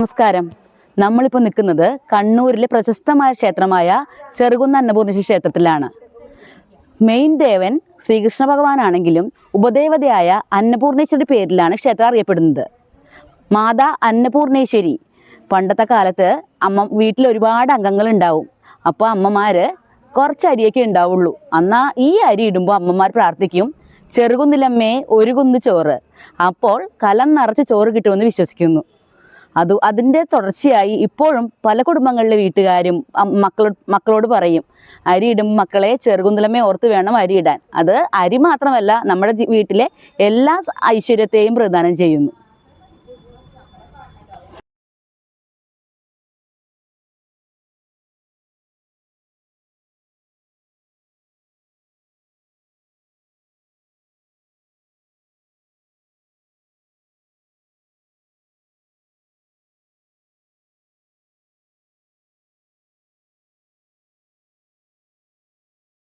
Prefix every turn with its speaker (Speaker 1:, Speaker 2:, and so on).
Speaker 1: നമസ്കാരം. നമ്മളിപ്പോൾ നിൽക്കുന്നത് കണ്ണൂരിലെ പ്രശസ്തമായ ക്ഷേത്രമായ ചെറുകുന്ന് അന്നപൂർണേശ്വരി ക്ഷേത്രത്തിലാണ്. മെയിൻ ദേവൻ ശ്രീകൃഷ്ണ ഭഗവാനാണെങ്കിലും ഉപദേവതയായ അന്നപൂർണേശ്വരി പേരിലാണ് ക്ഷേത്രം അറിയപ്പെടുന്നത്. മാതാ അന്നപൂർണേശ്വരി. പണ്ടത്തെ കാലത്ത് വീട്ടിൽ ഒരുപാട് അംഗങ്ങളുണ്ടാവും. അപ്പോൾ അമ്മമാർ കുറച്ച് അരിയൊക്കെ ഉണ്ടാവുള്ളൂ. എന്നാൽ ഈ അരി ഇടുമ്പോൾ അമ്മമാർ പ്രാർത്ഥിക്കും, ചെറുകുന്നിലമ്മേ ഒരു കുന്ന് ചോറ്, അപ്പോൾ കലം നിറച്ച് ചോറ് കിട്ടുമെന്ന് വിശ്വസിക്കുന്നു. അതിൻ്റെ തുടർച്ചയായി ഇപ്പോഴും പല കുടുംബങ്ങളിലെ വീട്ടുകാരും മക്കളോട് പറയും, അരി ഇടുമ്പോൾ മക്കളെ ചെറുകുന്നിലമ്മേ ഓർത്ത് വേണം അരി ഇടാൻ. അത് അരി മാത്രമല്ല, നമ്മുടെ വീട്ടിലെ എല്ലാ ഐശ്വര്യത്തെയും പ്രദാനം ചെയ്യുന്നു.